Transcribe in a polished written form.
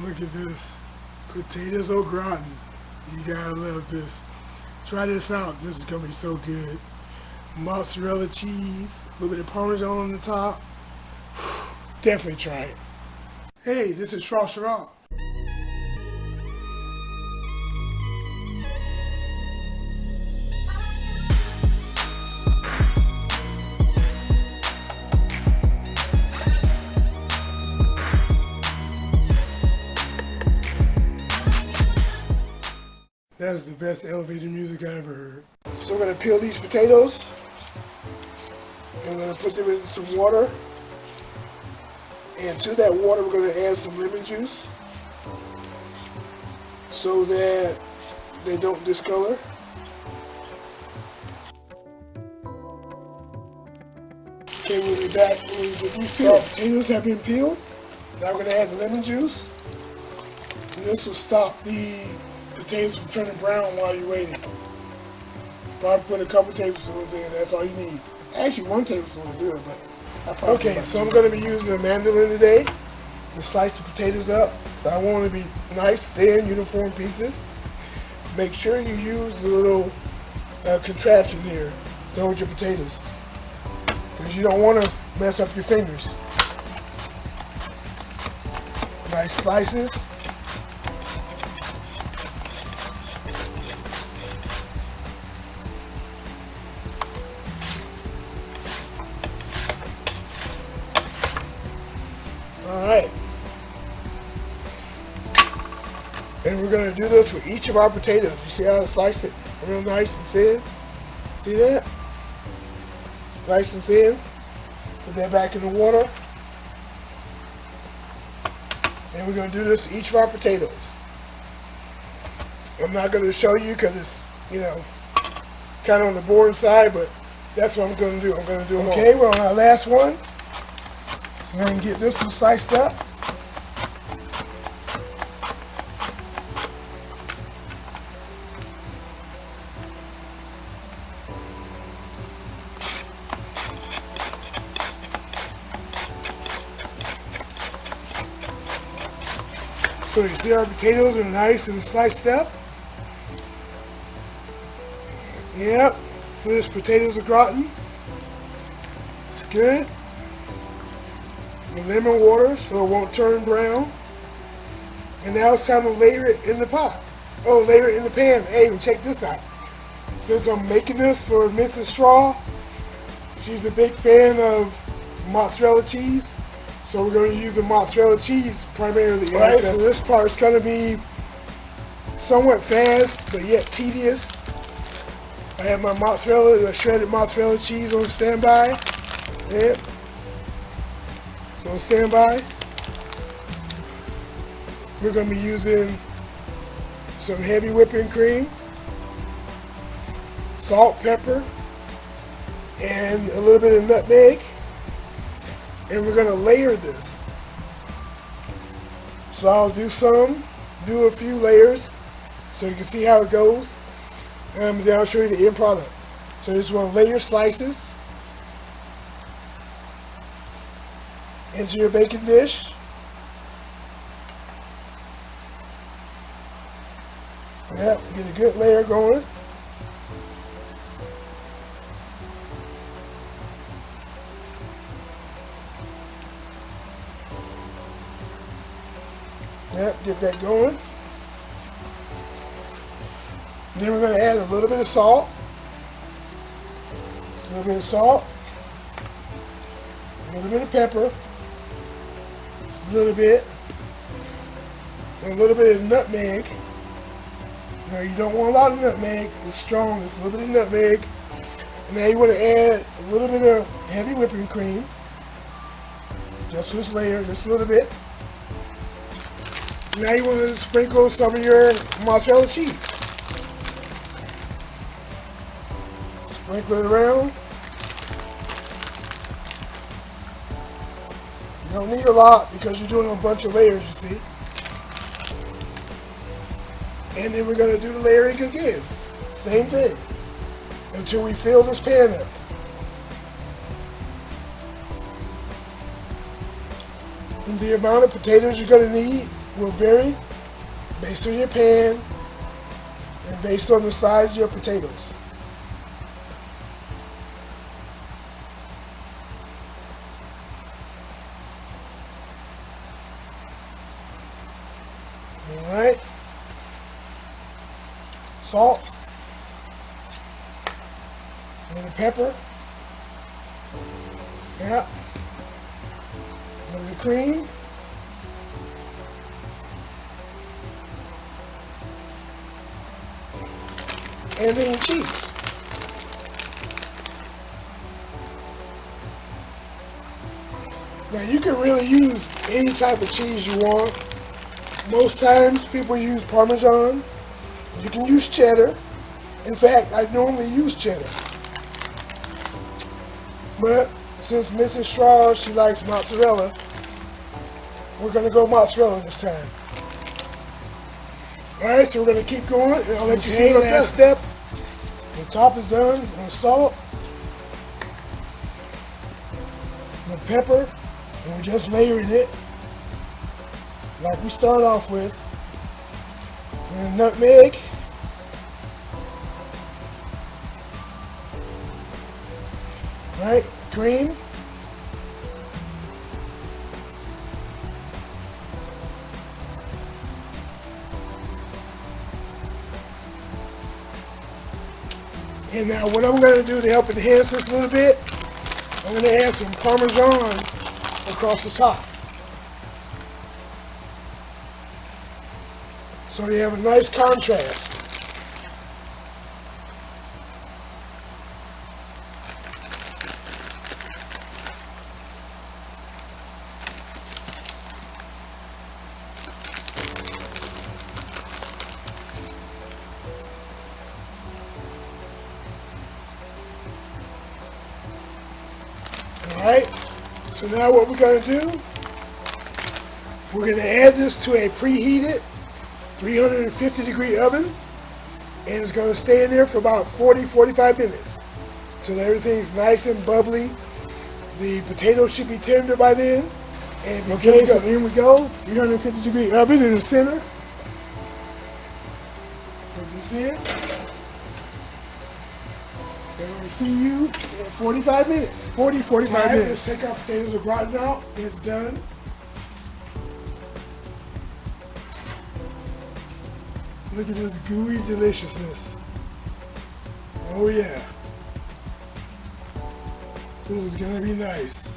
Look at this. Potatoes au gratin. You gotta love this. Try this out. This is gonna be so good. Mozzarella cheese, a little bit of Parmesan on the top. Definitely try it. Hey, this is Shaw Shara. That is the best elevator music I ever heard. So we're gonna peel these potatoes. And we're gonna put them in some water. And to that water, we're gonna add some lemon juice so that they don't discolor. Okay, we'll be back when we get these peeled. Potatoes have been peeled. Now we're gonna add the lemon juice. And this will stop the potatoes from turning brown while you're waiting. Probably put a couple tablespoons in, that's all you need. Actually, one tablespoon will do it, but okay, so I'm going to be using a mandolin today to slice the potatoes up. So I want to be nice, thin, uniform pieces. Make sure you use the little contraption here to hold your potatoes, because you don't want to mess up your fingers. Nice slices. Alright, and we're going to do this with each of our potatoes. You see how I sliced it real nice and thin? See that? Nice and thin. Put that back in the water. And we're going to do this with each of our potatoes. I'm not going to show you because it's, kind of on the boring side, but that's what I'm going to do. I'm going to do them all. Okay, we're on our last one. So we're going to get this one sliced up. So you see our potatoes are nice and sliced up. Yep, this potatoes au gratin. It's good. With lemon water so it won't turn brown. And now it's time to layer it in the pot. Oh, layer it in the pan. Hey, and check this out. Since I'm making this for Mrs. Straw, she's a big fan of mozzarella cheese. So we're going to use the mozzarella cheese primarily. Alright, so this part is going to be somewhat fast, but yet tedious. I have my mozzarella, shredded mozzarella cheese on standby. Yep. So on standby. We're going to be using some heavy whipping cream, salt, pepper, and a little bit of nutmeg. And we're going to layer this. So I'll do a few layers so you can see how it goes. And then I'll show you the end product. So just want to layer slices into your baking dish. Yep, get a good layer going. Yep, get that going. Then we're going to add a little bit of salt. A little bit of salt. A little bit of pepper. A little bit. And a little bit of nutmeg. Now you don't want a lot of nutmeg. It's strong. It's a little bit of nutmeg. And now you want to add a little bit of heavy whipping cream. Just this layer, just a little bit. Now you want to sprinkle some of your mozzarella cheese. Sprinkle it around. You don't need a lot because you're doing a bunch of layers, you see. And then we're going to do the layering again. Same thing. Until we fill this pan up. And the amount of potatoes you're going to need will vary based on your pan and based on the size of your potatoes. Alright. Salt. And the pepper. Yeah. And the cream. And then your cheese. Now you can really use any type of cheese you want. Most times people use Parmesan. You can use cheddar. In fact, I normally use cheddar. But since Mrs. Strauss, she likes mozzarella, we're going to go mozzarella this time. Alright, so we're going to keep going, and I'll let you see the last step. The top is done on salt, the pepper, and we're just layering it like we start off with. And nutmeg. Right, cream. And now what I'm going to do to help enhance this a little bit, I'm going to add some Parmesan across the top. So you have a nice contrast. Alright, so now what we're going to do, we're going to add this to a preheated 350 degree oven, and it's going to stay in there for about 40-45 minutes until everything's nice and bubbly. The potatoes should be tender by then. And okay, so here we go, 350 degree oven in the center. Put this in. And we'll see you in 45 minutes. 40-45 minutes. Let's take our potatoes au gratin out. It's done. Look at this gooey deliciousness. Oh yeah. This is gonna be nice.